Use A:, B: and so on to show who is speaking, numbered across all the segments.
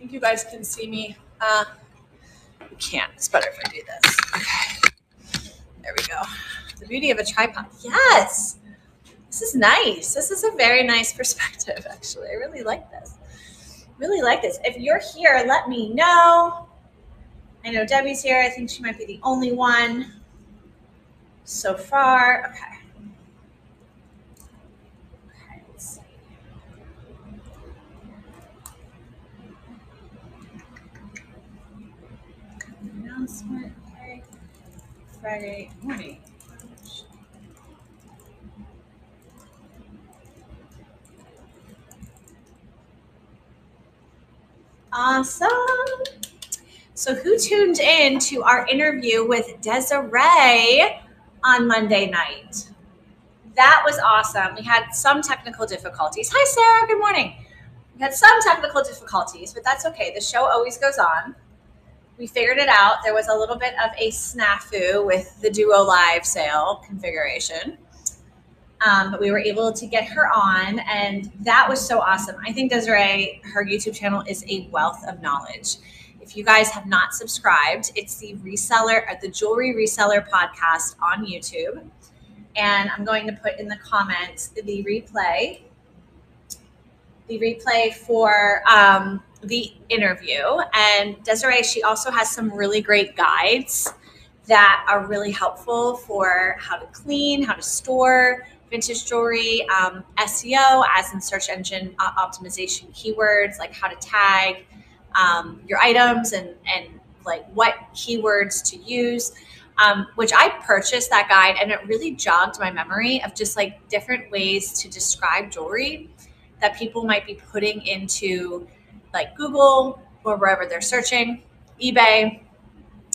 A: think you guys can see me. You can't. It's better if I do this. Okay. There we go. The beauty of a tripod. Yes. This is nice. This is a very nice perspective, actually. I really like this. Really like this. If you're here, let me know. I know Debbie's here. I think she might be the only one so far. Okay. Okay, let's see. Announcement. Okay. Friday morning. Awesome. So who tuned in to our interview with Desiree on Monday night? That was awesome. We had some technical difficulties. Hi, Sarah. Good morning. We had some technical difficulties, but that's okay. The show always goes on. We figured it out. There was a little bit of a snafu with the Duo Live sale configuration. But we were able to get her on, and that was so awesome. I think Desiree, her YouTube channel is a wealth of knowledge. If you guys have not subscribed, it's the Jewelry Reseller Podcast on YouTube. And I'm going to put in the comments the replay for the interview. And Desiree, she also has some really great guides that are really helpful for how to clean, how to store vintage jewelry, SEO, as in search engine optimization keywords, like how to tag your items and like what keywords to use. Which I purchased that guide, and it really jogged my memory of just like different ways to describe jewelry that people might be putting into like Google or wherever they're searching, eBay,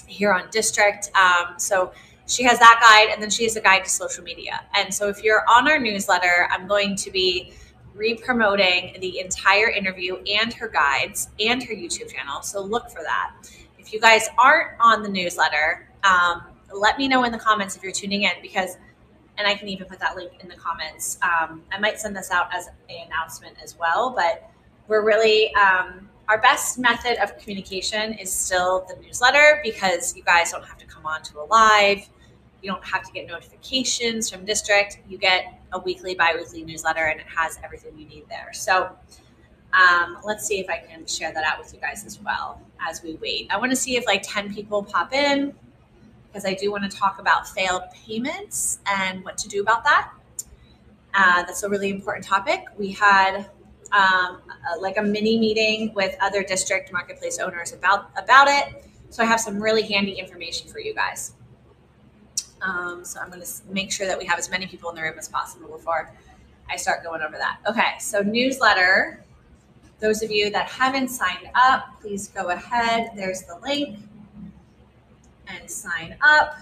A: here on District. So she has that guide, and then she has a guide to social media. And so if you're on our newsletter, I'm going to be re-promoting the entire interview and her guides and her YouTube channel. So look for that. If you guys aren't on the newsletter, let me know in the comments if you're tuning in, because, and I can even put that link in the comments. I might send this out as an announcement as well, but we're really, our best method of communication is still the newsletter, because you guys don't have to come on to a live. You don't have to get notifications from District. You get a weekly, bi-weekly newsletter, and it has everything you need there. So let's see if I can share that out with you guys as well as we wait. I want to see if like 10 people pop in, because I do want to talk about failed payments and what to do about that. That's a really important topic. We had like a mini meeting with other District marketplace owners about it. So I have some really handy information for you guys. So I'm going to make sure that we have as many people in the room as possible before I start going over that. Okay, so newsletter. Those of you that haven't signed up, please go ahead. There's the link. And sign up.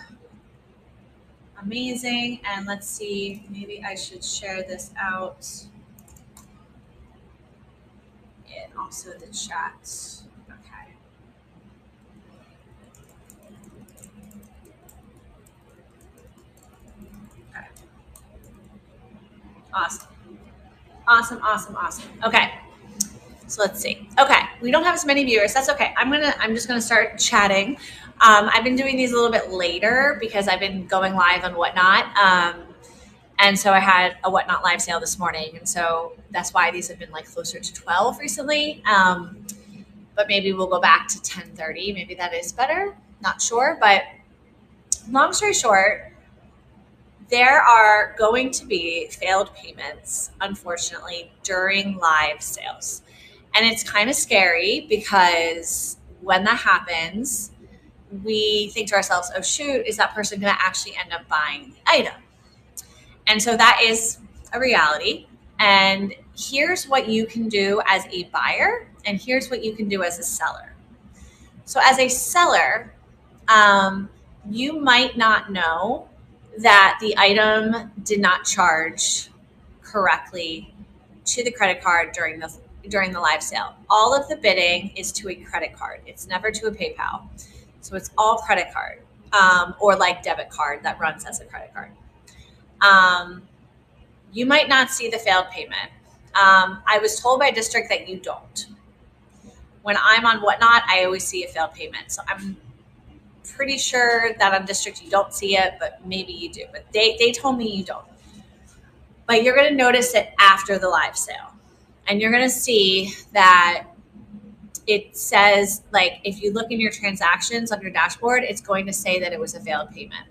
A: Amazing. And let's see, maybe I should share this out in also the chat. Okay. Okay. Awesome. Awesome. Okay. So let's see. Okay. We don't have as many viewers. That's okay. I'm just gonna start chatting. I've been doing these a little bit later because I've been going live on Whatnot. And so I had a Whatnot live sale this morning. And so that's why these have been like closer to 12 recently. But maybe we'll go back to 10:30. Maybe that is better. Not sure. But long story short, there are going to be failed payments, unfortunately, during live sales. And it's kind of scary, because when that happens, we think to ourselves, oh, shoot, is that person going to actually end up buying the item? And so that is a reality. And here's what you can do as a buyer, and here's what you can do as a seller. So as a seller, you might not know that the item did not charge correctly to the credit card during the live sale. All of the bidding is to a credit card. It's never to a PayPal. So it's all credit card, or like debit card that runs as a credit card. You might not see the failed payment. I was told by District that you don't. when I'm on Whatnot, I always see a failed payment. So I'm pretty sure that on District you don't see it, but maybe you do. But they told me you don't. But you're going to notice it after the live sale. And you're going to see that it says, like, if you look in your transactions on your dashboard, it's going to say that it was a failed payment.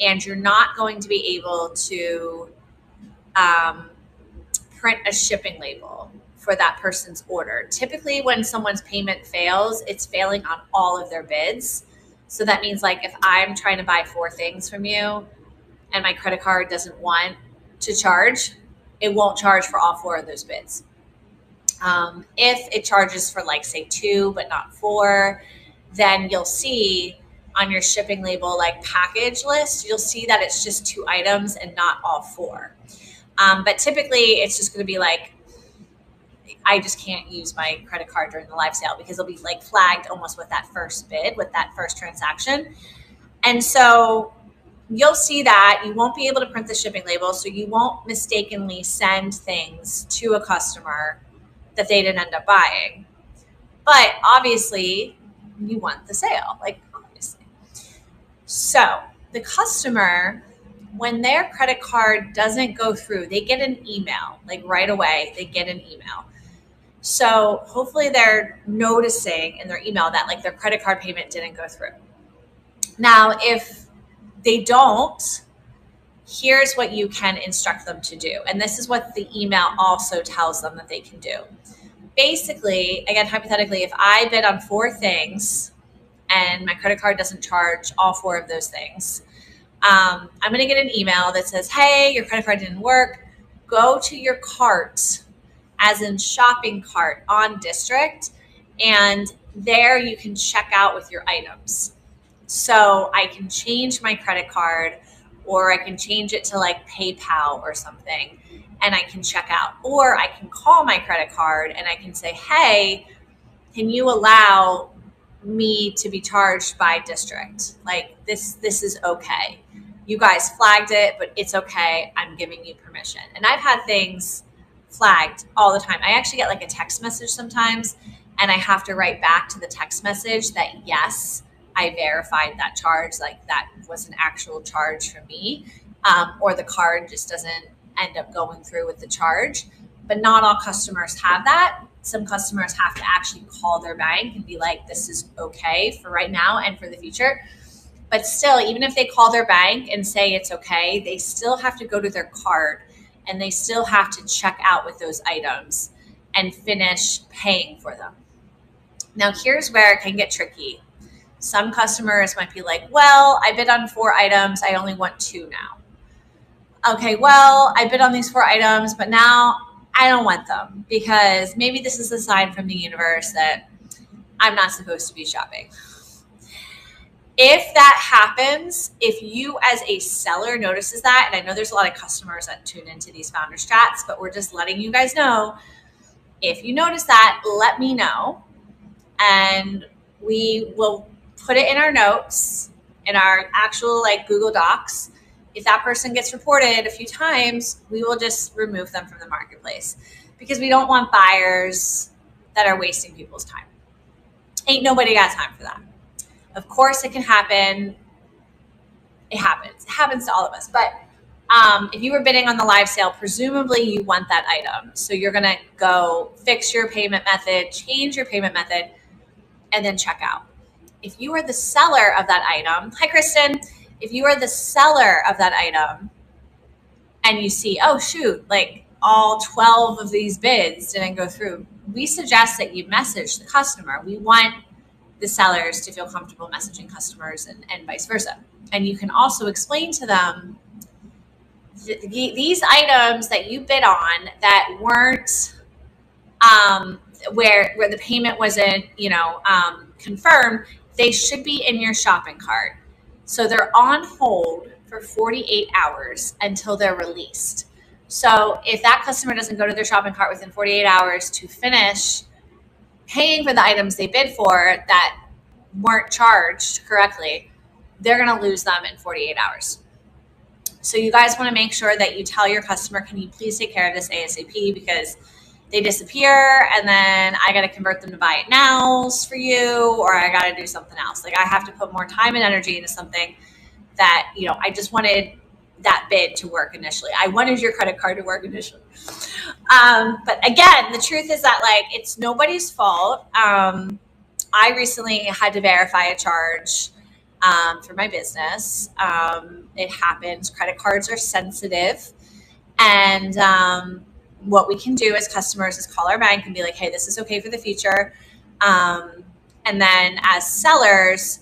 A: And you're not going to be able to print a shipping label for that person's order. Typically, when someone's payment fails, it's failing on all of their bids. So that means, like, if I'm trying to buy 4 things from you and my credit card doesn't want to charge, it won't charge for all 4 of those bids. If it charges for, like, say 2 but not 4, then you'll see on your shipping label, like, package list, you'll see that it's just 2 items and not all 4. But typically it's just going to be like, I just can't use my credit card during the live sale, because it'll be, like, flagged almost with that first bid, with that first transaction. And so you'll see that you won't be able to print the shipping label, so you won't mistakenly send things to a customer that they didn't end up buying. But obviously you want the sale, like, obviously. So the customer, when their credit card doesn't go through, they get an email, like, right away, they get an email. So hopefully they're noticing in their email that, like, their credit card payment didn't go through. Now, if they don't, here's what you can instruct them to do. And this is what the email also tells them that they can do. Basically, again, hypothetically, if I bid on 4 things and my credit card doesn't charge all 4 of those things, I'm going to get an email that says, hey, your credit card didn't work. Go to your cart, as in shopping cart, on District, and there you can check out with your items. So I can change my credit card, or I can change it to, like, PayPal or something, and I can check out. Or I can call my credit card and I can say, hey, can you allow me to be charged by District? Like, this is okay. You guys flagged it, but it's okay. I'm giving you permission. And I've had things flagged all the time. I actually get, like, a text message sometimes, and I have to write back to the text message that, yes, I verified that charge, like, that was an actual charge for me, or the card just doesn't end up going through with the charge. But not all customers have that. Some customers have to actually call their bank and be like, this is okay for right now and for the future. But still, even if they call their bank and say it's okay, they still have to go to their card and they still have to check out with those items and finish paying for them. Now, here's where it can get tricky. Some customers might be like, well, I bid on 4 items. I only want 2 now. Okay, well, I bid on these 4 items, but now I don't want them, because maybe this is a sign from the universe that I'm not supposed to be shopping. If that happens, if you as a seller notices that, and I know there's a lot of customers that tune into these Founders Chats, but we're just letting you guys know, if you notice that, let me know, and we will put it in our notes, in our actual, like, Google Docs. If that person gets reported a few times, we will just remove them from the marketplace, because we don't want buyers that are wasting people's time. Ain't nobody got time for that. Of course it can happen. It happens. It happens to all of us. But if you were bidding on the live sale, presumably you want that item. So you're going to go fix your payment method, change your payment method, and then check out. If you are the seller of that item, hi, Kristen. If you are the seller of that item and you see, oh, shoot, like, all 12 of these bids didn't go through, we suggest that you message the customer. We want the sellers to feel comfortable messaging customers, and vice versa. And you can also explain to them these items that you bid on that weren't where the payment wasn't confirmed, they should be in your shopping cart. So they're on hold for 48 hours until they're released. So if that customer doesn't go to their shopping cart within 48 hours to finish paying for the items they bid for that weren't charged correctly, they're going to lose them in 48 hours. So you guys want to make sure that you tell your customer, can you please take care of this ASAP? Because they disappear, and then I got to convert them to buy it nows for you, or I got to do something else. Like I have to put more time and energy into something that, I just wanted that bid to work initially. I wanted your credit card to work initially. But again, the truth is that like, it's nobody's fault. I recently had to verify a charge for my business. It happens. Credit cards are sensitive. And what we can do as customers is call our bank and be like, hey, this is okay for the future. And then as sellers,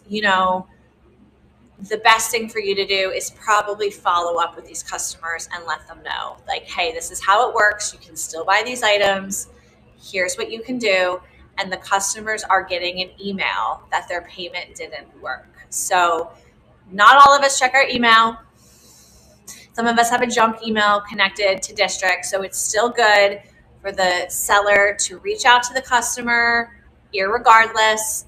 A: the best thing for you to do is probably follow up with these customers and let them know, like, hey, this is how it works. You can still buy these items. Here's what you can do. And the customers are getting an email that their payment didn't work. So not all of us check our email. Some of us have a junk email connected to District. So it's still good for the seller to reach out to the customer, irregardless.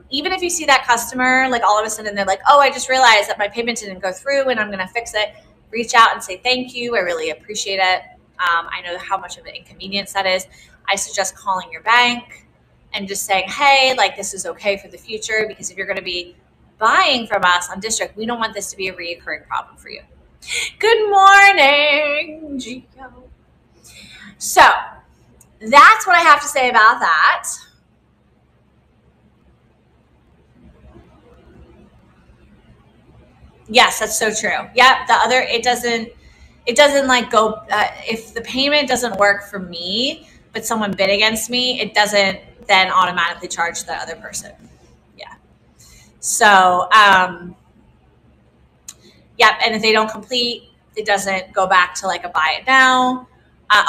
A: Even if you see that customer, like all of a sudden they're like, oh, I just realized that my payment didn't go through and I'm going to fix it. Reach out and say, thank you. I really appreciate it. I know how much of an inconvenience that is. I suggest calling your bank and just saying, hey, like this is okay for the future, because if you're going to be buying from us on District, we don't want this to be a reoccurring problem for you. Good morning, Gio. So that's what I have to say about that. Yes, that's so true. Yep. It doesn't like go, if the payment doesn't work for me, but someone bid against me, it doesn't then automatically charge the other person. Yeah. So, yep. And if they don't complete, it doesn't go back to like a buy it now.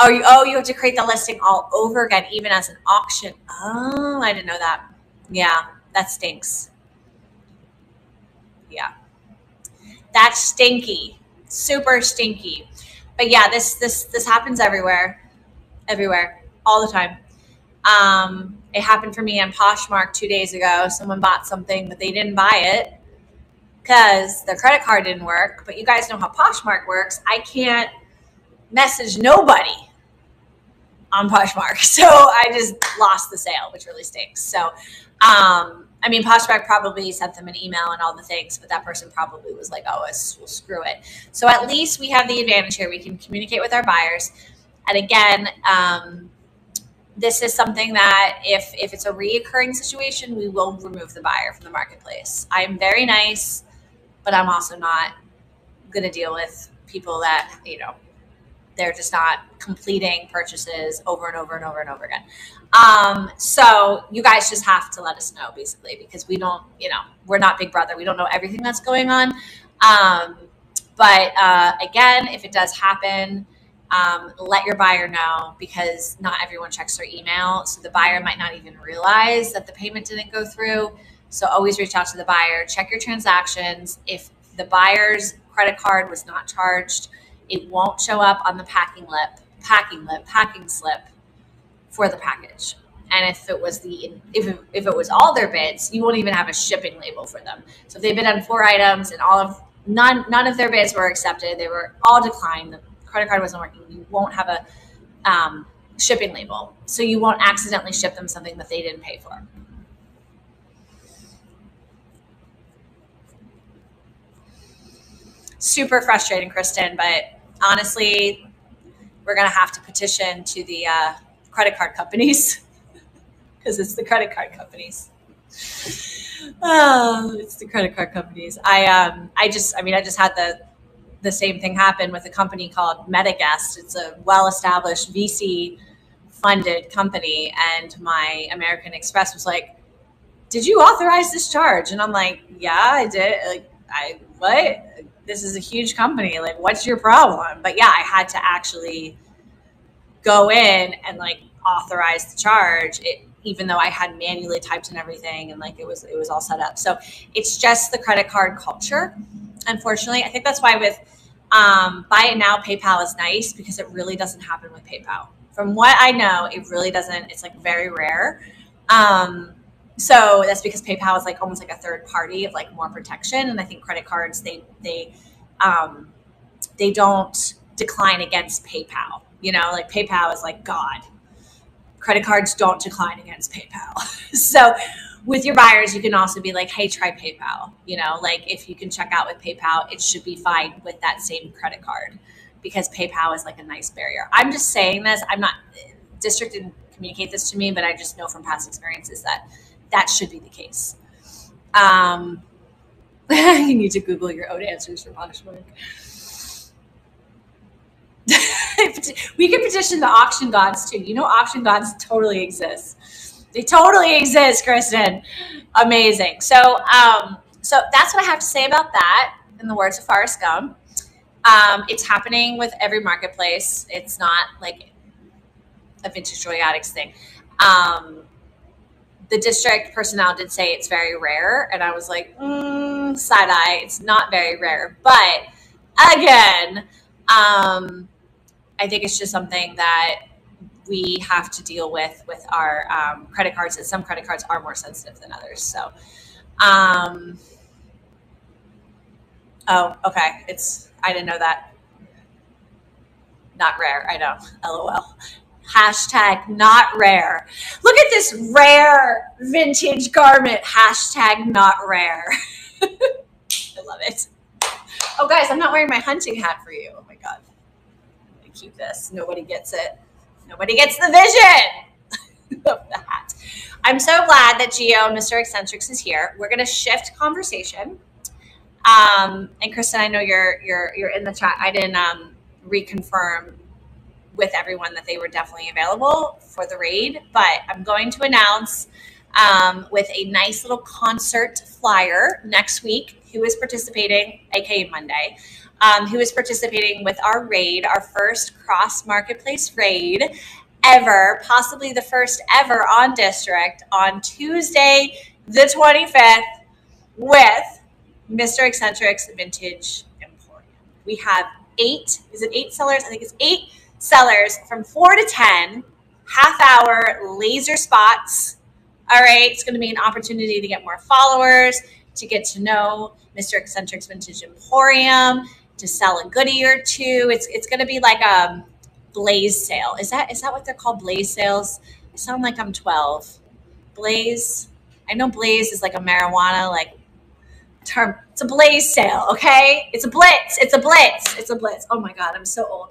A: You have to create the listing all over again, even as an auction. Oh, I didn't know that. Yeah, that stinks. Yeah. That's stinky, super stinky. But yeah, this happens everywhere, all the time. It happened for me on Poshmark 2 days ago. Someone bought something, but they didn't buy it because their credit card didn't work. But you guys know how Poshmark works. I can't message nobody on Poshmark, so I just lost the sale, which really stinks. So, Poshmark probably sent them an email and all the things, but that person probably was like, oh, well, screw it. So at least we have the advantage here. We can communicate with our buyers. And again, this is something that if it's a reoccurring situation, we will remove the buyer from the marketplace. I'm very nice, but I'm also not going to deal with people that, they're just not completing purchases over and over and over and over again. So you guys just have to let us know, basically, because we don't, we're not Big Brother. We don't know everything that's going on. But again, if it does happen, let your buyer know, because not everyone checks their email. So the buyer might not even realize that the payment didn't go through. So always reach out to the buyer, check your transactions. If the buyer's credit card was not charged, it won't show up on the packing slip for the package. And if it was if it was all their bids, you won't even have a shipping label for them. So if they bid on 4 items and none of their bids were accepted, they were all declined, the credit card wasn't working, you won't have a shipping label. So you won't accidentally ship them something that they didn't pay for. Super frustrating, Kristen, but honestly, we're going to have to petition to the credit card companies because it's the credit card companies. Oh, it's the credit card companies. I just had the same thing happen with a company called Metagest. It's a well-established VC-funded company, and my American Express was like, "Did you authorize this charge?" And I'm like, "Yeah, I did." Like, what? This is a huge company. Like, what's your problem? But yeah, I had to actually go in and like authorize the charge, even though I had manually typed in everything and like it was all set up. So it's just the credit card culture. Unfortunately, I think that's why with Buy It Now, PayPal is nice, because it really doesn't happen with PayPal. From what I know, it really doesn't. It's like very rare. So that's because PayPal is like almost like a third party of like more protection. And I think credit cards, they don't decline against PayPal. Like PayPal is like God. Credit cards don't decline against PayPal. So with your buyers, you can also be like, hey, try PayPal. Like if you can check out with PayPal, it should be fine with that same credit card, because PayPal is like a nice barrier. I'm just saying this. I'm not, district didn't communicate this to me, but I just know from past experiences that should be the case. You need to Google your own answers for Poshmark. We can petition the auction gods too. Auction gods totally exist. They totally exist, Kristen. Amazing. So that's what I have to say about that. In the words of Forrest Gump, it's happening with every marketplace. It's not like a Vintage Jewelry Addicts thing. The district personnel did say it's very rare, and I was like, side eye. It's not very rare, but again, I think it's just something that we have to deal with our credit cards, and some credit cards are more sensitive than others. So, oh, okay. I didn't know that. Not rare. I know. LOL. Hashtag not rare. Look at this rare vintage garment. Hashtag not rare. I love it. Oh, guys, I'm not wearing my hunting hat for you. Oh, my God. I'm going to keep this. Nobody gets it. Nobody gets the vision of the hat. I'm so glad that Gio, Mr. Eccentrics, is here. We're going to shift conversation. And Kristen, I know you're in the chat. I didn't reconfirm with everyone that they were definitely available for the raid, but I'm going to announce with a nice little concert flyer next week who is participating, aka Monday, who is participating with our raid, our first cross marketplace raid ever, possibly the first ever on District, on Tuesday the 25th with Mr. Eccentric's Vintage Emporium. We have 8 sellers? I think it's 8 sellers from 4 to 10, half-hour laser spots. All right, it's going to be an opportunity to get more followers, to get to know Mr. Eccentric's Vintage Emporium, to sell a goodie or two. It's going to be like a blaze sale. Is that what they're called? Blaze sales? I sound like I'm 12. Blaze. I know blaze is like a marijuana term. It's a blaze sale, okay? It's a blitz. It's a blitz. It's a blitz. Oh my God, I'm so old.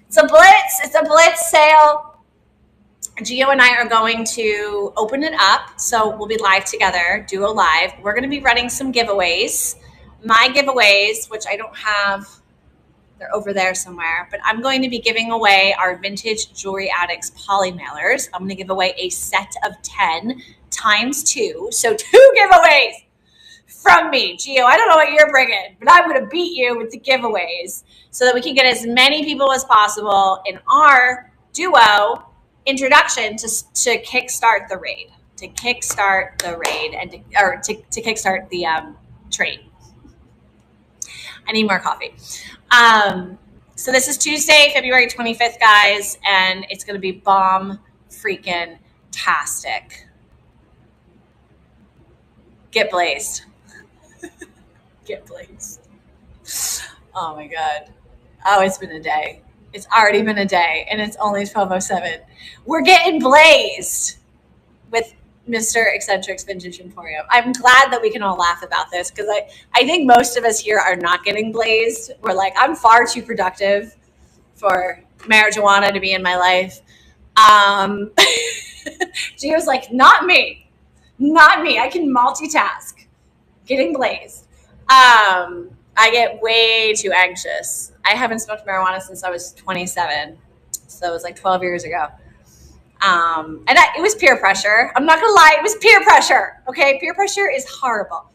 A: It's a blitz. It's a blitz sale. Gio and I are going to open it up. So we'll be live together, Duo Live. We're going to be running some giveaways. My giveaways, which I don't have, they're over there somewhere, but I'm going to be giving away our Vintage Jewelry Addicts poly mailers. I'm going to give away a set of 10 times 2. So 2 giveaways from me. Gio, I don't know what you're bringing, but I'm going to beat you with the giveaways so that we can get as many people as possible in our duo introduction to kickstart the raid, and to kickstart the trade. I need more coffee. So this is Tuesday, February 25th, guys, and it's going to be bomb freaking tastic. Get blazed. Get blazed. Oh my God. Oh, it's been a day. It's already been a day, and it's only 12:07. We're getting blazed with Mr. Eccentric's Vintage Emporium. I'm glad that we can all laugh about this, because I think most of us here are not getting blazed. We're like, I'm far too productive for marijuana to be in my life. Gio's like, not me. Not me. I can multitask. Getting blazed. I get way too anxious. I haven't smoked marijuana since I was 27. So it was like 12 years ago. It was peer pressure. I'm not going to lie. It was peer pressure. Okay. Peer pressure is horrible.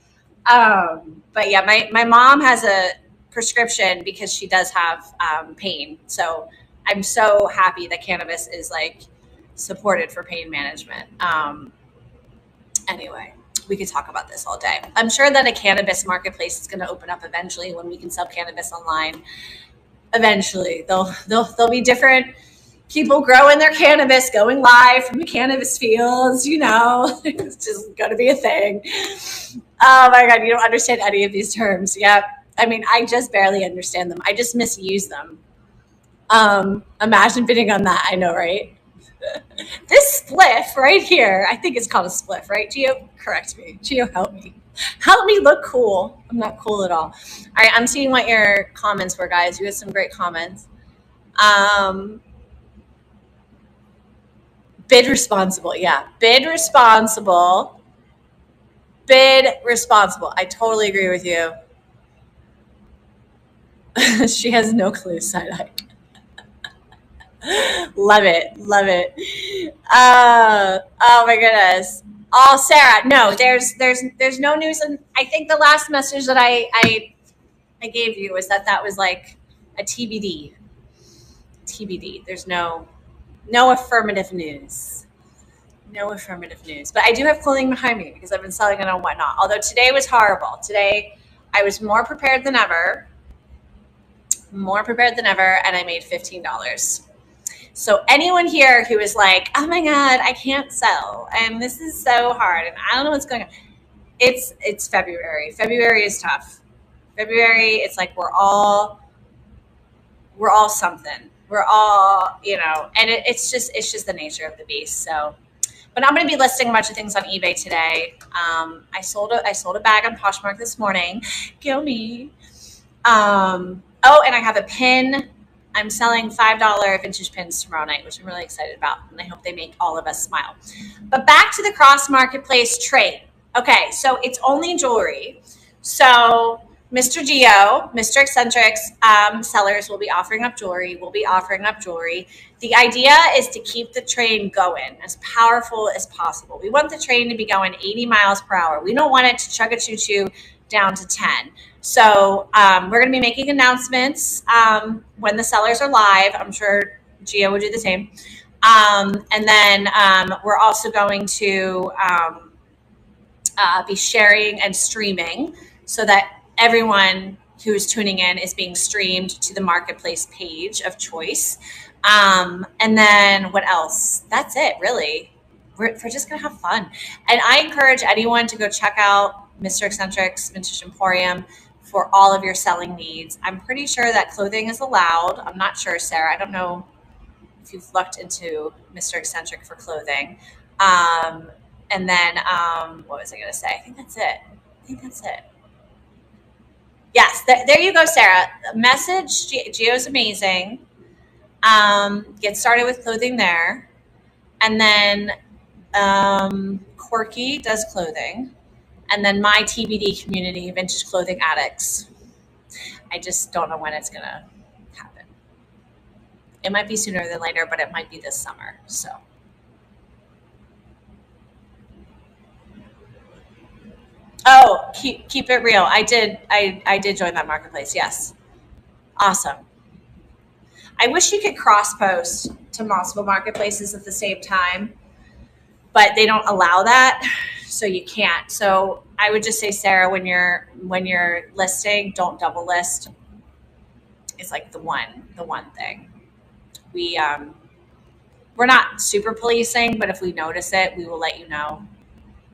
A: But yeah, my mom has a prescription because she does have pain. So I'm so happy that cannabis is like supported for pain management. Anyway, we could talk about this all day. I'm sure that a cannabis marketplace is going to open up eventually when we can sell cannabis online. Eventually, there'll be different people growing their cannabis, going live from the cannabis fields. It's just going to be a thing. Oh my God, you don't understand any of these terms. Yeah, I mean, I just barely understand them. I just misuse them. Imagine bidding on that. I know, right? This spliff right here, I think it's called a spliff, right? Gio, correct me. Gio, help me. Help me look cool. I'm not cool at all. All right, I'm seeing what your comments were, guys. You had some great comments. Um, Bid responsible. Yeah. Bid responsible. Bid responsible. I totally agree with you. She has no clue, side eye. Love it. Love it. Oh my goodness. Oh, Sarah, no, there's no news. And I think the last message that I gave you was that was like a TBD. TBD. There's no affirmative news. No affirmative news. But I do have clothing behind me because I've been selling it on Whatnot. Although today was horrible. Today I was more prepared than ever. And I made $15. So anyone here who is like, oh my God, I can't sell and this is so hard and I don't know what's going on. It's February. February is tough. February, it's like we're all something. We're all, and it's just the nature of the beast. So, but I'm going to be listing a bunch of things on eBay today. I sold a bag on Poshmark this morning. Go me. Oh, and I have a pin. I'm selling $5 vintage pins tomorrow night, which I'm really excited about. And I hope they make all of us smile. But back to the cross marketplace trade. Okay, so it's only jewelry. So Mr. Gio, Mr. Eccentrics sellers will be offering up jewelry. We'll be offering up jewelry. The idea is to keep the train going as powerful as possible. We want the train to be going 80 miles per hour. We don't want it to chug a choo-choo down to 10. So we're going to be making announcements when the sellers are live. I'm sure Gio would do the same. And then we're also going to be sharing and streaming so that everyone who's tuning in is being streamed to the marketplace page of choice. And then what else? That's it, really. We're just going to have fun. And I encourage anyone to go check out Mr. Eccentric's Vintage Emporium for all of your selling needs. I'm pretty sure that clothing is allowed. I'm not sure, Sarah. I don't know if you've looked into Mr. Eccentric for clothing. And then what was I going to say? I think that's it. Yes, there you go, Sarah. Message, Gio's amazing. Get started with clothing there. And then Quirky does clothing. And then my TBD community, Vintage Clothing Addicts. I just don't know when it's going to happen. It might be sooner than later, but it might be this summer. So. Oh, keep it real. I did join that marketplace. Yes. Awesome. I wish you could cross post to multiple marketplaces at the same time, but they don't allow that. So you can't. So I would just say, Sarah, when you're listing, don't double list. It's like the one thing. We're not super policing, but if we notice it, we will let you know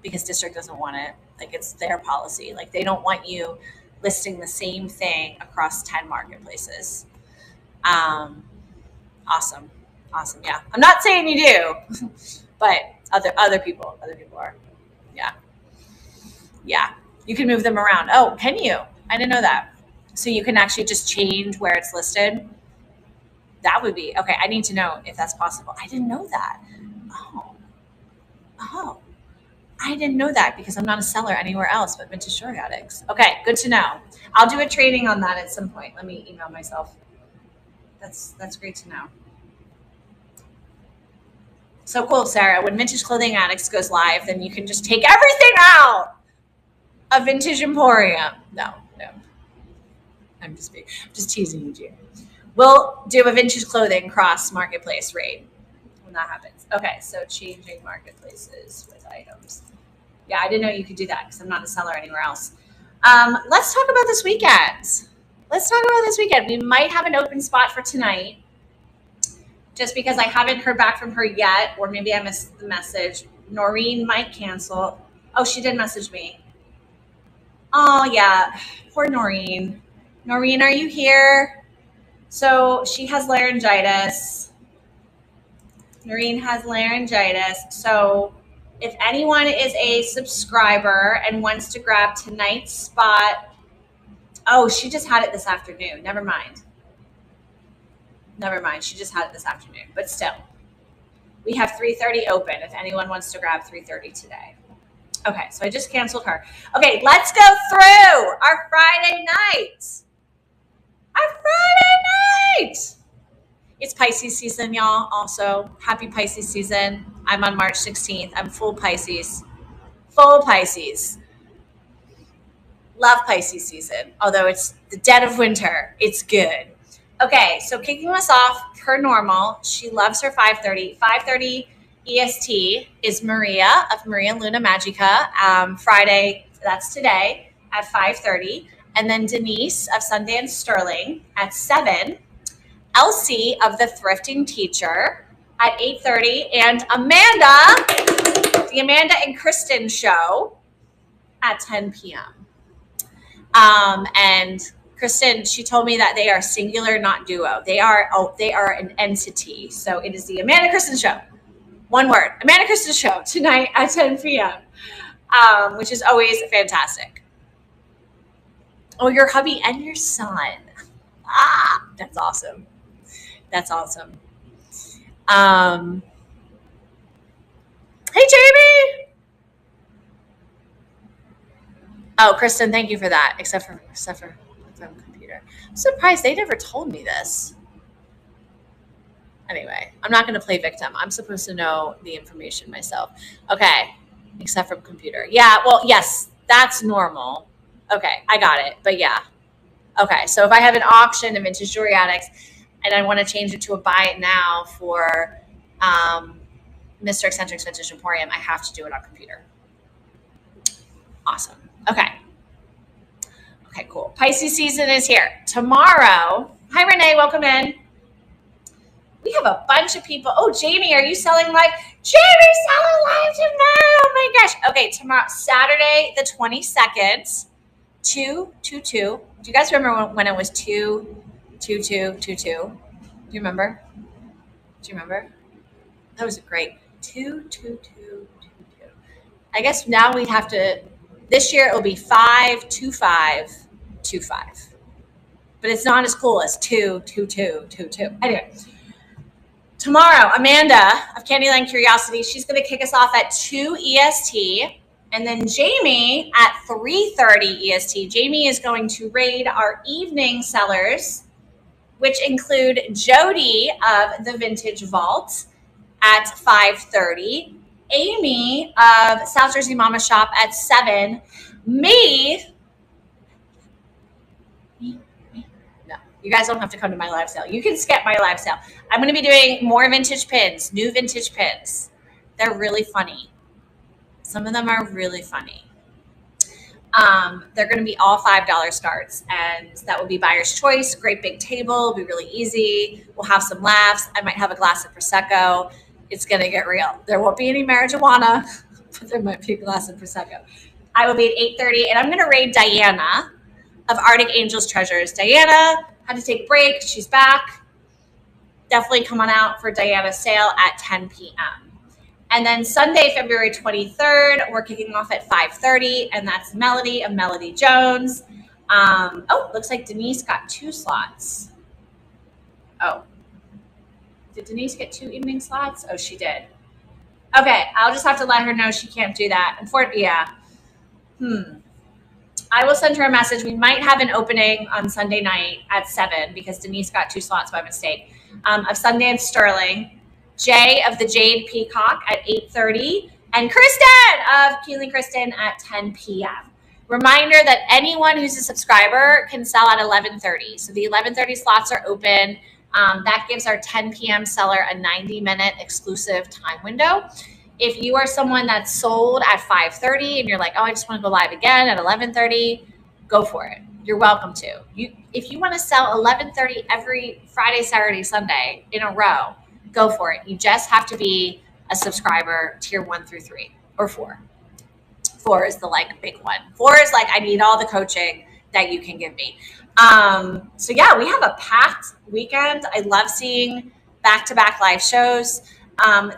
A: because district doesn't want it. Like it's their policy. Like they don't want you listing the same thing across 10 marketplaces. Awesome. Yeah. I'm not saying you do, but other people are. Yeah. You can move them around. Oh, can you? I didn't know that. So you can actually just change where it's listed. That would be okay. I need to know if that's possible. I didn't know that. Oh, I didn't know that because I'm not a seller anywhere else but Vintage Jewelry Addicts. Okay, good to know. I'll do a training on that at some point. Let me email myself. That's great to know. So cool, Sarah. When Vintage Clothing Addicts goes live, then you can just take everything out of Vintage Emporium. No. I'm just teasing you, June. We'll do a vintage clothing cross marketplace raid when that happens. Okay, so changing marketplaces with items. Yeah, I didn't know you could do that because I'm not a seller anywhere else. Let's talk about this weekend. We might have an open spot for tonight just because I haven't heard back from her yet, or maybe I missed the message. Noreen might cancel. Oh, she did message me. Oh, yeah. Poor Noreen. Noreen, are you here? So she has laryngitis. Noreen has laryngitis. So if anyone is a subscriber and wants to grab tonight's spot, oh, she just had it this afternoon. Never mind. She just had it this afternoon. But still, we have 3:30 open if anyone wants to grab 3:30 today. Okay, so I just canceled her. Okay, let's go through our Friday night. It's Pisces season, y'all. Also, happy Pisces season. I'm on March 16th. I'm full Pisces. Love Pisces season. Although it's the dead of winter, it's good. Okay, so kicking us off per normal, she loves her 5:30. 5:30 EST is Maria of Maria Luna Magica. Friday, that's today at 5:30. And then Denise of Sundance Sterling at 7. Elsie of The Thrifting Teacher at 8:30. And Amanda, the Amanda and Kristen show at 10 p.m. And Kristen, she told me that they are singular, not duo. They are an entity. So it is the Amanda Kristen show. One word, Amanda Kristen show tonight at 10 p.m., which is always fantastic. Oh, your hubby and your son. That's awesome. Hey, Jamie. Oh, Kristen, thank you for that. Except for computer. I'm surprised they never told me this. Anyway, I'm not going to play victim. I'm supposed to know the information myself. Okay, except from computer. Yeah, well, yes, that's normal. Okay, I got it. But yeah. Okay, so if I have an auction of Vintage Jewelry Addicts and I want to change it to a buy it now for Mr. Eccentric's Vintage Emporium, I have to do it on computer. Awesome. Okay, cool. Pisces season is here. Tomorrow, hi, Renee, welcome in. We have a bunch of people. Oh, Jamie, are you selling live? Jamie's selling live tomorrow. Oh my gosh. Okay, tomorrow, Saturday, the 22nd, 222. Do you guys remember when it was 22222? Do you remember? That was great. 22222. I guess now we'd have to. This year it will be 52525. But it's not as cool as 22222. Anyway. Tomorrow, Amanda of Candyland Curiosity, she's going to kick us off at 2 EST. And then Jamie at 3:30 EST. Jamie is going to raid our evening sellers, which include Jody of the Vintage Vault at 5:30. Amy of South Jersey Mama Shop at 7. Me. No, you guys don't have to come to my live sale. You can skip my live sale. I'm going to be doing more vintage pins, new vintage pins. They're really funny. Some of them are really funny. They're going to be all $5 starts, and that will be buyer's choice. Great big table. It'll be really easy. We'll have some laughs. I might have a glass of Prosecco. It's going to get real. There won't be any marijuana, but there might be a glass of Prosecco. I will be at 8:30, and I'm going to raid Diana of Arctic Angels Treasures. Diana had to take a break. She's back. Definitely come on out for Diana's sale at 10 p.m. And then Sunday, February 23rd, we're kicking off at 5:30, and that's Melody of Melody Jones. Looks like Denise got 2 slots. Oh. Did Denise get 2 evening slots? Oh, she did. Okay, I'll just have to let her know she can't do that. I will send her a message. We might have an opening on Sunday night at 7 because Denise got 2 slots by mistake. Of Sundance Sterling, Jay of the Jade Peacock at 8:30, and Kristen of Keely Kristen at 10 p.m. Reminder that anyone who's a subscriber can sell at 11:30. So the 11:30 slots are open. That gives our 10 p.m. seller a 90-minute exclusive time window. If you are someone that's sold at 5:30 and you're like, oh, I just want to go live again at 11:30, go for it. You're welcome to. If you want to sell 11:30 every Friday, Saturday, Sunday in a row, go for it. You just have to be a subscriber tier 1 through 3 or 4. 4 is the big one. 4 is I need all the coaching. that you can give me. So yeah, we have a packed weekend. I love seeing back-to-back live shows.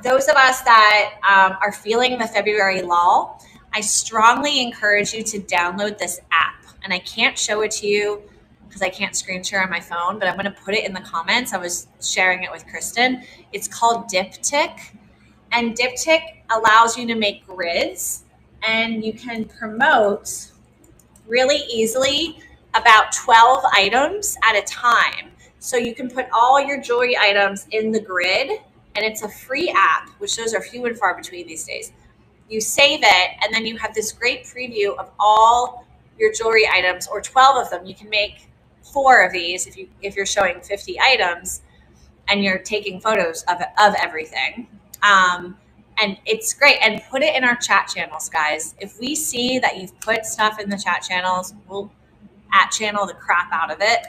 A: Those of us that are feeling the February lull, I strongly encourage you to download this app. And I can't show it to you because I can't screen share on my phone, but I'm going to put it in the comments. I was sharing it with Kristen. It's called Diptyque. And Diptyque allows you to make grids, and you can promote really easily about 12 items at a time. So you can put all your jewelry items in the grid, and it's a free app, which those are few and far between these days. You save it, and then you have this great preview of all your jewelry items, or 12 of them. You can make 4 of these if you're showing 50 items and you're taking photos of everything. And it's great. And put it in our chat channels, guys. If we see that you've put stuff in the chat channels, we'll @channel the crap out of it.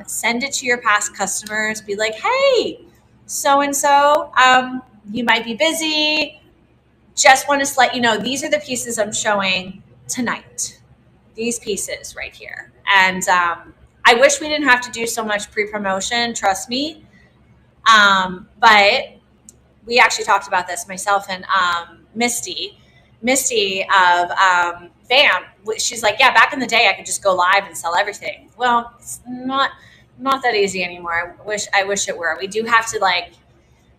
A: Send it to your past customers. Be like, hey, so-and-so, you might be busy. Just want to let you know, these are the pieces I'm showing tonight. These pieces right here. And I wish we didn't have to do so much pre-promotion, trust me. But we actually talked about this, myself and Misty of BAM. She's like, yeah, back in the day, I could just go live and sell everything. Well, it's not that easy anymore. I wish it were. We do have to like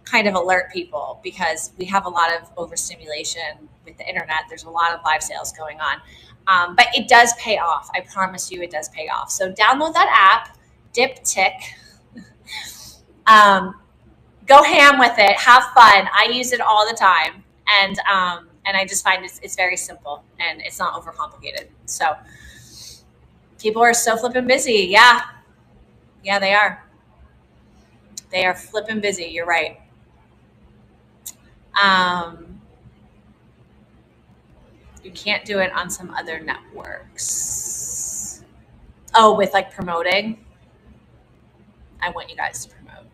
A: kind of alert people because we have a lot of overstimulation with the internet. There's a lot of live sales going on. But it does pay off. I promise you it does pay off. So download that app, Diptyque. Go ham with it. Have fun. I use it all the time. And I just find it's very simple and it's not overcomplicated. So people are so flipping busy. Yeah. Yeah, they are. They are flipping busy. You're right. You can't do it on some other networks. Oh, with like promoting. I want you guys to promote.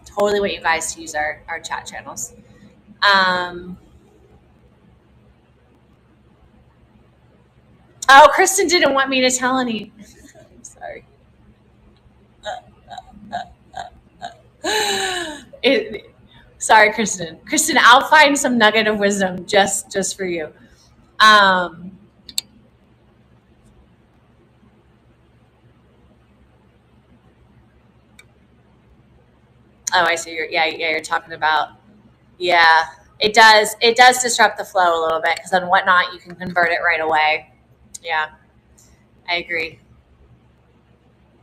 A: Totally want you guys to use our chat channels. Oh, Kristen didn't want me to tell any. I'm sorry. Sorry, Kristen. Kristen, I'll find some nugget of wisdom just for you. Oh, I see. You're talking about. Yeah, it does disrupt the flow a little bit because on Whatnot you can convert it right away. Yeah, I agree.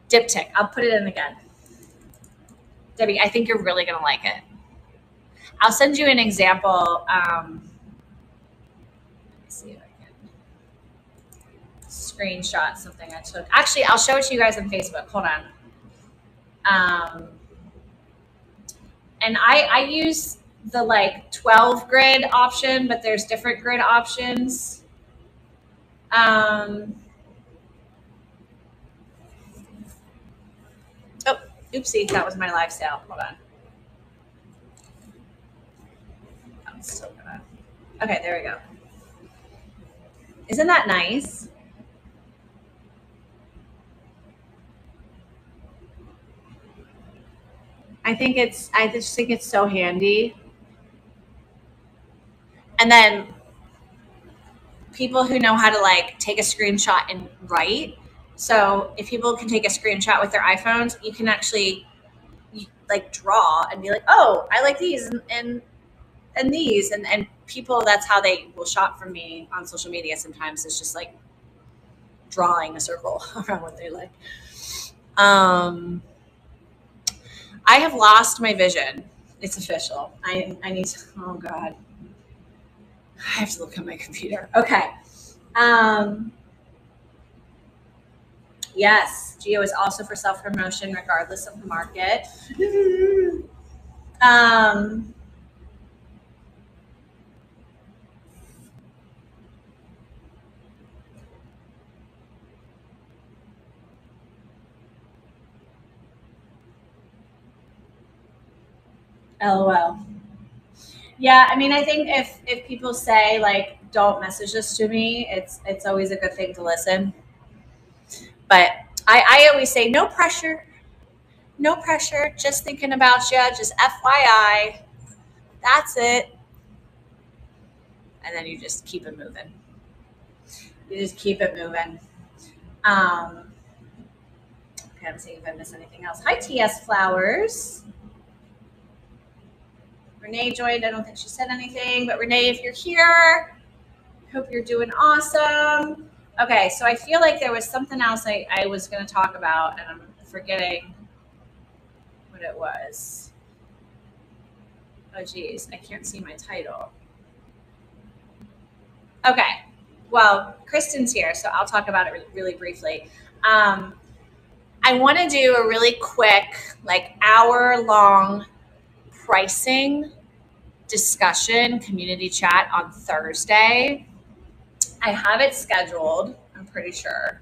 A: Diptyque. I'll put it in again. Debbie, I think you're really gonna like it. I'll send you an example. Let me see if I can screenshot something I took. Actually, I'll show it to you guys on Facebook. Hold on. And I use the like 12 grid option, but there's different grid options. Oh, oopsie, that was my live sale. Hold on. I'm still gonna. Okay, there we go. Isn't that nice? I just think it's so handy. And then people who know how to like take a screenshot and write. So if people can take a screenshot with their iPhones, you can actually like draw and be like, oh, I like these and these and people, that's how they will shop from me on social media. Sometimes it's just like drawing a circle around what they like. I have lost my vision. It's official. I need to, oh God. I have to look at my computer. Okay. Yes, Geo is also for self-promotion regardless of the market. LOL. Yeah, I mean, I think if people say like, don't message this to me, it's always a good thing to listen. But I always say no pressure, no pressure, just thinking about you, just FYI. That's it. And then you just keep it moving. You just keep it moving. Okay, I'm seeing if I missed anything else. Hi, TS Flowers. Renee joined. I don't think she said anything, but Renee, if you're here, hope you're doing awesome. Okay, so I feel like there was something else I was going to talk about, and I'm forgetting what it was. Oh, geez, I can't see my title. Okay, well, Kristen's here, so I'll talk about it really briefly. I want to do a really quick, like hour-long pricing discussion community chat on Thursday. I have it scheduled, I'm pretty sure.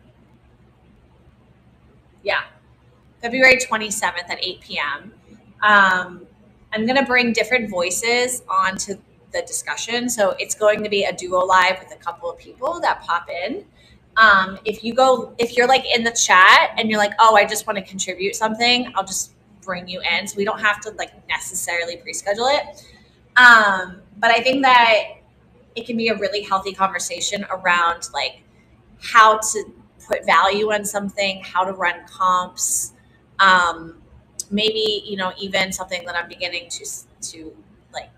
A: Yeah, February 27th at 8 p.m. I'm going to bring different voices onto the discussion. So it's going to be a duo live with a couple of people that pop in. If you're like in the chat and you're like, oh, I just want to contribute something, I'll just bring you in. So we don't have to like necessarily pre-schedule it. But I think that it can be a really healthy conversation around like how to put value on something, how to run comps. Maybe, even something that I'm beginning to like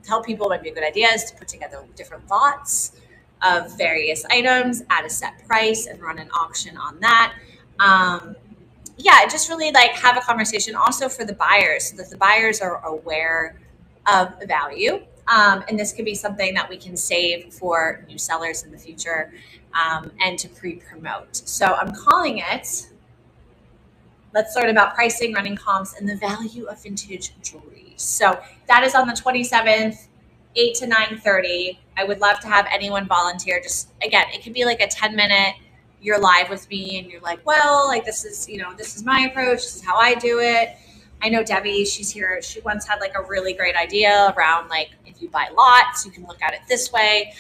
A: tell people might be a good idea is to put together different lots of various items at a set price and run an auction on that. Yeah, just really like have a conversation also for the buyers so that the buyers are aware of value. And this could be something that we can save for new sellers in the future, and to pre-promote. So I'm calling it, let's learn about pricing, running comps, and the value of vintage jewelry. So that is on the 27th, 8 to 9:30. I would love to have anyone volunteer. Just again, it could be like a 10-minute, you're live with me and you're like, well, like this is my approach. This is how I do it. I know Debbie, she's here. She once had like a really great idea around like, if you buy lots, you can look at it this way.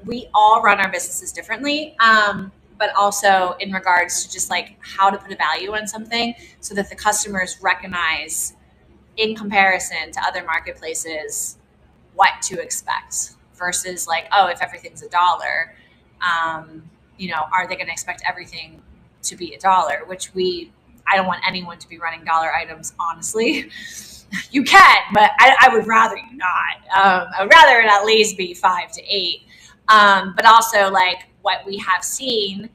A: We all run our businesses differently. But also in regards to just like how to put a value on something so that the customers recognize in comparison to other marketplaces what to expect versus like, oh, if everything's $1, are they going to expect everything to be $1? Which I don't want anyone to be running dollar items, honestly. You can, but I would rather you not. I would rather it at least be 5 to 8. But also like what I have seen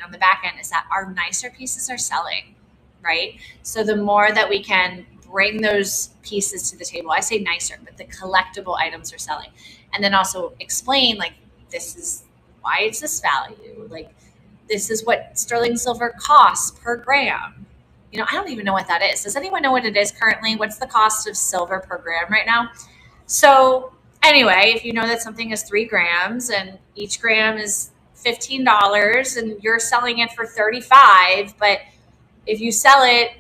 A: on the back end is that our nicer pieces are selling, right? So the more that we can bring those pieces to the table, I say nicer, but the collectible items are selling. And then also explain like, this is why it's this value. Like, this is what sterling silver costs per gram. I don't even know what that is. Does anyone know what it is currently? What's the cost of silver per gram right now? So anyway, if you know that something is 3 grams and each gram is $15 and you're selling it for $35, but if you sell it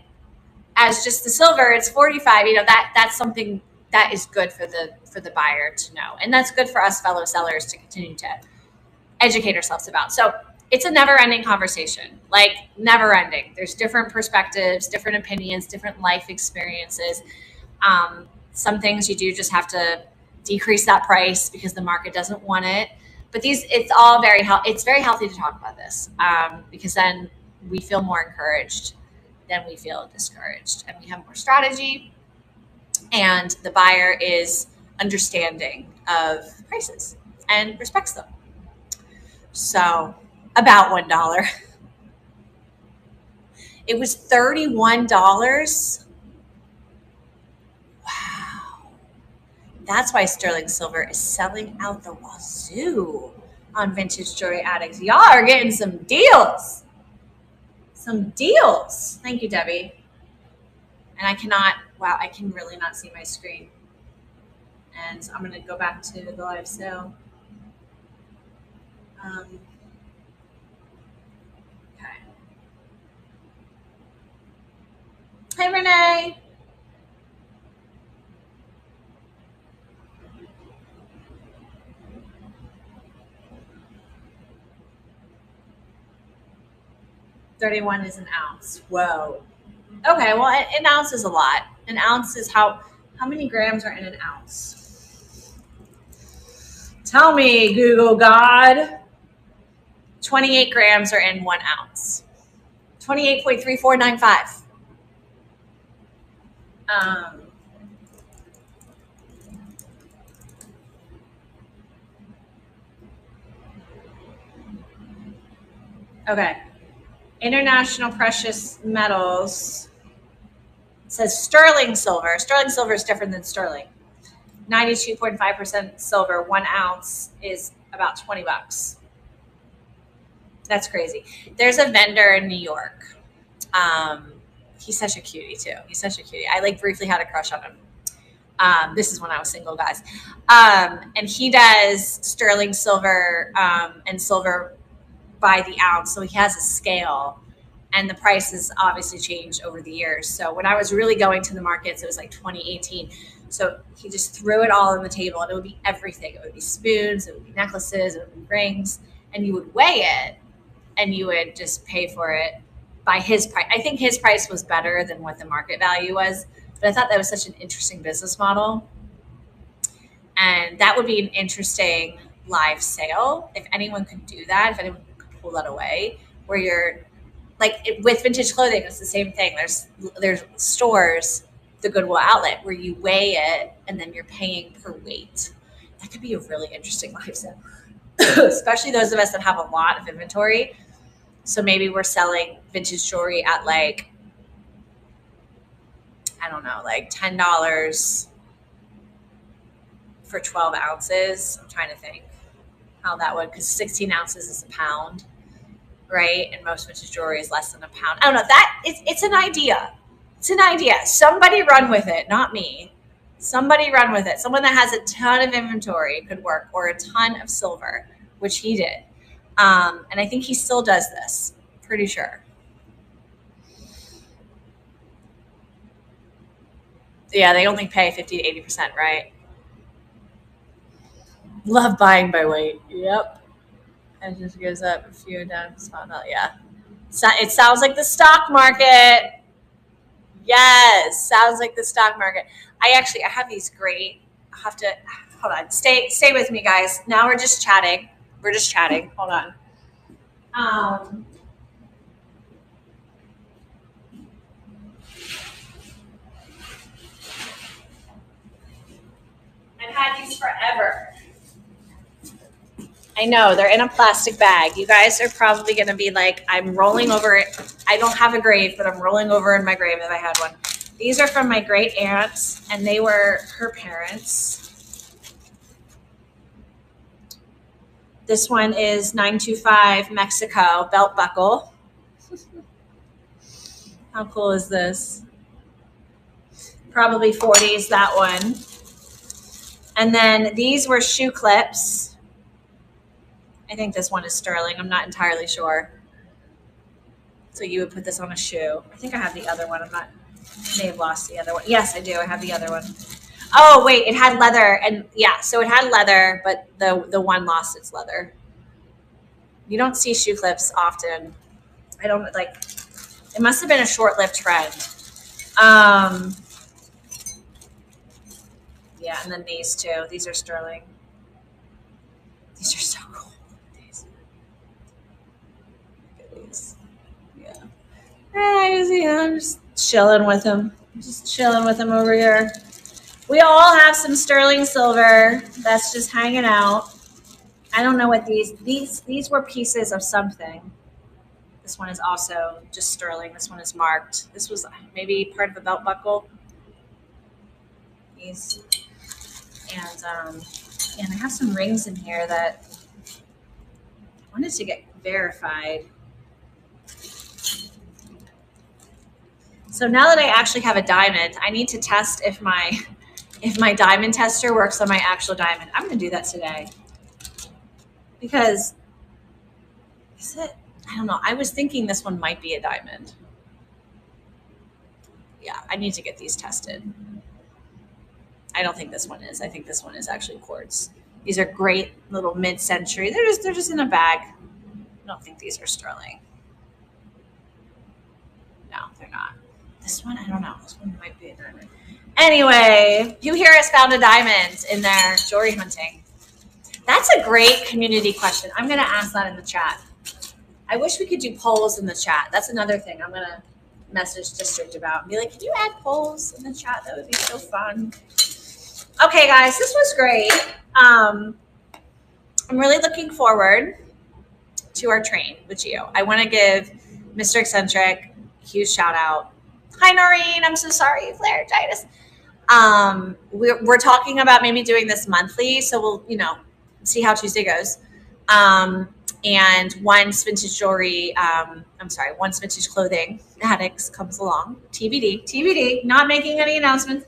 A: as just the silver, it's $45. That's something that is good for the buyer to know, and that's good for us fellow sellers to continue to educate ourselves about. So it's a never-ending conversation, like never-ending. There's different perspectives, different opinions, different life experiences. Some things you do just have to decrease that price because the market doesn't want it. But it's very healthy to talk about this, because then we feel more encouraged than we feel discouraged, and we have more strategy, and the buyer is understanding of prices and respects them. So about $1. It was $31. Wow. That's why sterling silver is selling out the wazoo on Vintage Jewelry Addicts. Y'all are getting some deals. Some deals. Thank you, Debbie. And I can really not see my screen. And so I'm going to go back to the live sale. Okay. Hi, Renee. 31 is an ounce. Whoa. Okay, well, an ounce is a lot. An ounce is how many grams are in an ounce? Tell me, Google God. 28 grams are in 1 ounce. 28.3495. Okay. International Precious Metals says sterling silver. Sterling silver is different than sterling. 92.5% silver, 1 ounce is about $20. That's crazy. There's a vendor in New York. He's such a cutie too. He's such a cutie. I like briefly had a crush on him. This is when I was single, guys. And he does sterling silver and silver by the ounce. So he has a scale, and the prices obviously changed over the years. So when I was really going to the markets, it was like 2018. So he just threw it all on the table, and it would be everything. It would be spoons, it would be necklaces, it would be rings, and you would weigh it, and you would just pay for it by his price. I think his price was better than what the market value was, but I thought that was such an interesting business model. And that would be an interesting live sale if anyone could do that, if anyone could pull that away, where you're like with vintage clothing, it's the same thing. There's stores, the Goodwill outlet, where you weigh it and then you're paying per weight. That could be a really interesting live sale, especially those of us that have a lot of inventory. So maybe we're selling vintage jewelry at like, I don't know, like $10 for 12 ounces. I'm trying to think how that would, because 16 ounces is a pound, right? And most vintage jewelry is less than a pound. I don't know. It's an idea. It's an idea. Somebody run with it, not me. Somebody run with it. Someone that has a ton of inventory could work, or a ton of silver, which he did. And I think he still does this. Pretty sure. Yeah, they only pay 50 to 80%, right? Love buying by weight. Yep. And it just goes up a few down. Yeah. So it sounds like the stock market. Yes, sounds like the stock market. I have these great. I have to hold on. Stay with me, guys. Now we're just chatting. Hold on. I've had these forever. I know, they're in a plastic bag. You guys are probably going to be like, I'm rolling over it. I don't have a grave, but I'm rolling over in my grave if I had one. These are from my great aunts, and they were her parents. This one is 925 Mexico belt buckle. How cool is this? Probably 40s, that one. And then these were shoe clips. I think this one is sterling. I'm not entirely sure. So you would put this on a shoe. I think I have the other one. I may have lost the other one. Yes, I do. I have the other one. Oh, wait, it had leather. And yeah, so it had leather, but the one lost its leather. You don't see shoe clips often. I don't like, it must have been a short-lived trend. Yeah, and then these two. These are sterling. These are so cool. I'm just chilling with him. Over here. We all have some sterling silver that's just hanging out. I don't know what these were pieces of something. This one is also just sterling. This one is marked. This was maybe part of a belt buckle. These and I have some rings in here that I wanted to get verified. So now that I actually have a diamond, I need to test if my diamond tester works on my actual diamond. I'm going to do that today. Because, is it? I don't know. I was thinking this one might be a diamond. Yeah, I need to get these tested. I don't think this one is. I think this one is actually quartz. These are great little mid-century. They're just in a bag. I don't think these are sterling. not? This one, I don't know. This one might be a diamond. Anyway, who here has found a diamond in their jewelry hunting? That's a great community question. I'm going to ask that in the chat. I wish we could do polls in the chat. That's another thing I'm going to message District about and be like, can you add polls in the chat? That would be so fun. Okay, guys, this was great. I'm really looking forward to our train with Gio. I want to give Mr. Eccentric a huge shout out. Hi, Noreen. I'm so sorry, laryngitis. We're talking about maybe doing this monthly, so we'll, see how Tuesday goes. And once Vintage Jewelry, once Vintage Clothing Addicts comes along, TBD, not making any announcements.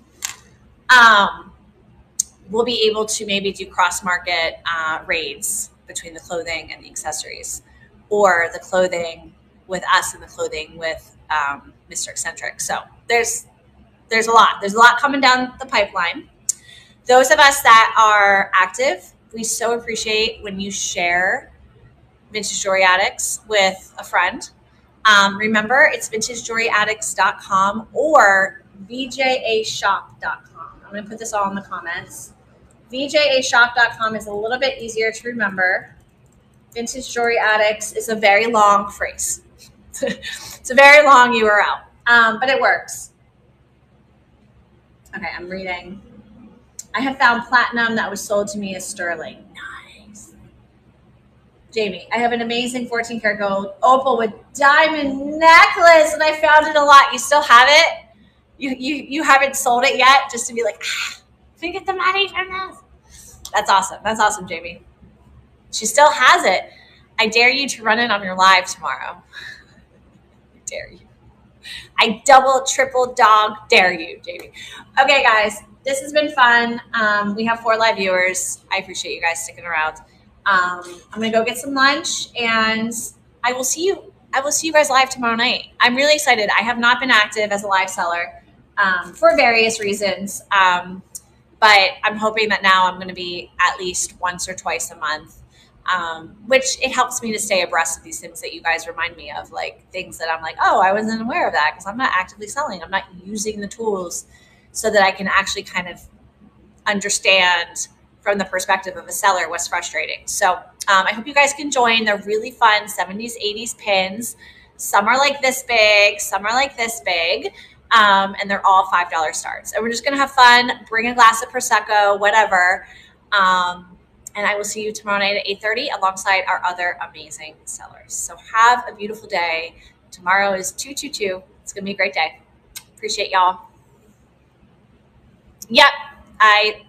A: We'll be able to maybe do cross-market raids between the clothing and the accessories, or the clothing with us and the clothing with Mr. Eccentric. So there's a lot. There's a lot coming down the pipeline. Those of us that are active, we so appreciate when you share Vintage Jewelry Addicts with a friend. Remember, it's vintagejewelryaddicts.com or vjashop.com. I'm going to put this all in the comments. vjashop.com is a little bit easier to remember. Vintage Jewelry Addicts is a very long phrase. It's a very long URL, but it works. Okay, I'm reading. I have found platinum that was sold to me as sterling. Nice. Jamie, I have an amazing 14 karat gold opal with diamond necklace, and I found it a lot. You still have it? You haven't sold it yet, just to be like, can we get the money from this? That's awesome. That's awesome, Jamie. She still has it. I dare you to run it on your live tomorrow. I dare you. I double, triple dog dare you, Jamie. Okay, guys, this has been fun. We have 4 live viewers. I appreciate you guys sticking around. I'm gonna go get some lunch, and I will see you guys live tomorrow night. I'm really excited. I have not been active as a live seller for various reasons, but I'm hoping that now I'm going to be at least once or twice a month, which it helps me to stay abreast of these things that you guys remind me of, like things that I'm like, oh, I wasn't aware of that because I'm not actively selling. I'm not using the tools so that I can actually kind of understand from the perspective of a seller what's frustrating. So I hope you guys can join. They're really fun 70s, 80s pins. Some are like this big, some are like this big. And they're all $5 starts. And we're just going to have fun, bring a glass of Prosecco, whatever. And I will see you tomorrow night at 8:30 alongside our other amazing sellers. So have a beautiful day. Tomorrow is 222. It's going to be a great day. Appreciate y'all. Yep, I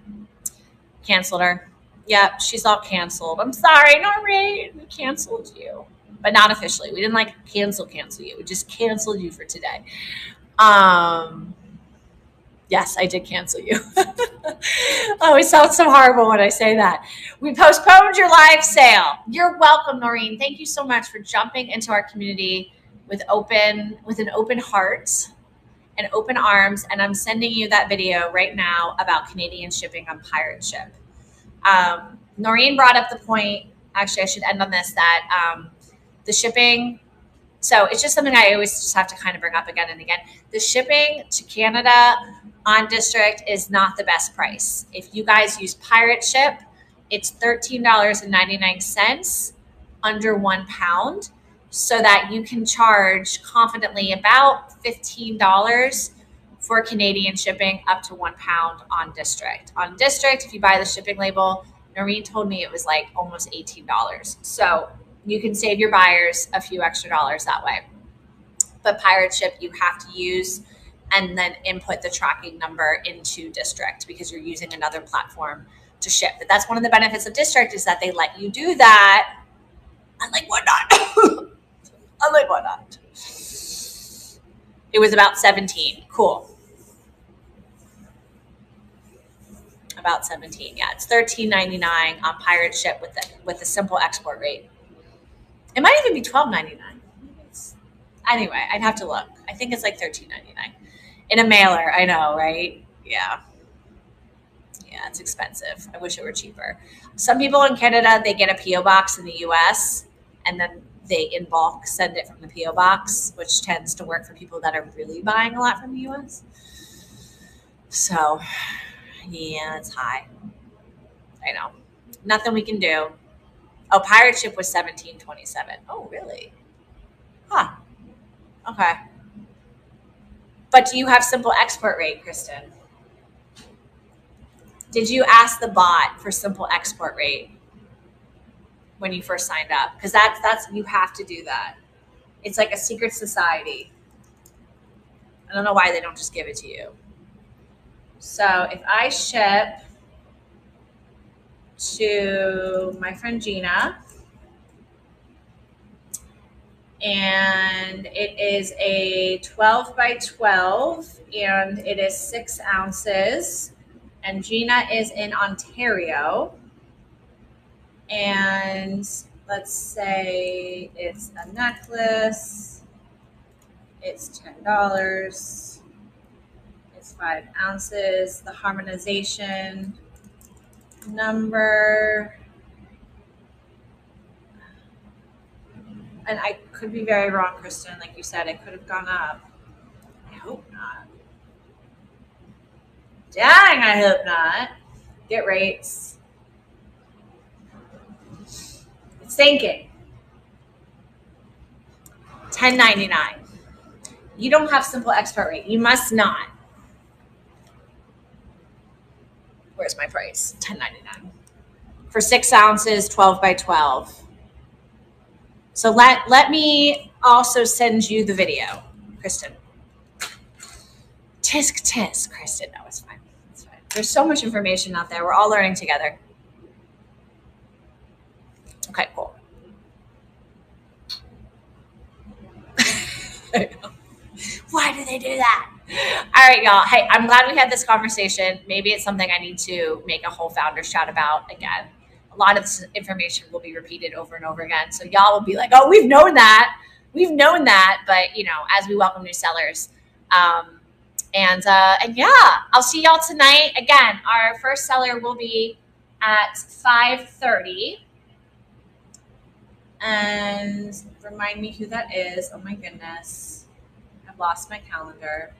A: canceled her. Yep, she's all canceled. I'm sorry, Noreen. We canceled you. But not officially. We didn't cancel you. We just canceled you for today. Yes, I did cancel you. Oh, it sounds so horrible when I say that. We postponed your live sale. You're welcome, Noreen. Thank you so much for jumping into our community with an open heart and open arms. And I'm sending you that video right now about Canadian shipping on Pirate Ship. Noreen brought up the point, actually I should end on this, that the shipping, so it's just something I always just have to kind of bring up again and again. The shipping to Canada on District is not the best price. If you guys use Pirate Ship, it's $13.99 under £1, so that you can charge confidently about $15 for Canadian shipping up to £1 on District. On District, if you buy the shipping label, Noreen told me it was like almost $18. So you can save your buyers a few extra dollars that way. But Pirate Ship, you have to use and then input the tracking number into District because you're using another platform to ship. But that's one of the benefits of District, is that they let you do that. Unlike Whatnot. Unlike Whatnot. It was about 17. Cool. About 17. Yeah, it's $13.99 on Pirate Ship with a simple export rate. It might even be $12.99. Anyway, I'd have to look. I think it's like $13.99 in a mailer. I know, right? Yeah. Yeah, it's expensive. I wish it were cheaper. Some people in Canada, they get a PO box in the US, and then they in bulk send it from the PO box, which tends to work for people that are really buying a lot from the US. So yeah, it's high. I know. Nothing we can do. Oh, pirate ship was 1727. Oh, really? Huh. Okay. But do you have simple export rate, Kristen? Did you ask the bot for simple export rate when you first signed up? Because that's you have to do that. It's like a secret society. I don't know why they don't just give it to you. So if I ship to my friend Gina, and it is a 12 by 12, and it is 6 ounces, and Gina is in Ontario, and let's say it's a necklace, it's $10, it's 5 ounces, the harmonization number, and I could be very wrong, Kristen, like you said, it could have gone up. I hope not. Dang, I hope not. Get rates. It's thinking. $10.99. You don't have simple export rate. You must not. Where's my price? $10.99. For 6 ounces, 12 by 12. So let me also send you the video, Kristen. Tisk, Kristen. No, it's fine. It's fine. There's so much information out there. We're all learning together. Okay, cool. Why do they do that? All right, y'all. Hey, I'm glad we had this conversation. Maybe it's something I need to make a whole founders chat about again. A lot of this information will be repeated over and over again. So y'all will be like, oh, we've known that. We've known that. But, as we welcome new sellers. And yeah, I'll see y'all tonight. Again, our first seller will be at 5:30. And remind me who that is. Oh, my goodness. I've lost my calendar.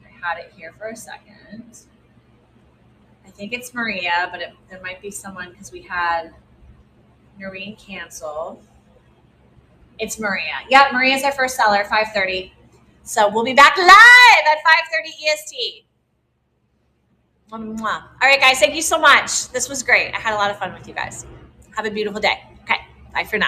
A: I had it here for a second. I think it's Maria, but there might be someone because we had Noreen cancel. It's Maria. Yeah, Maria's our first seller, 5:30. So we'll be back live at 5:30 EST. All right, guys. Thank you so much. This was great. I had a lot of fun with you guys. Have a beautiful day. Okay. Bye for now.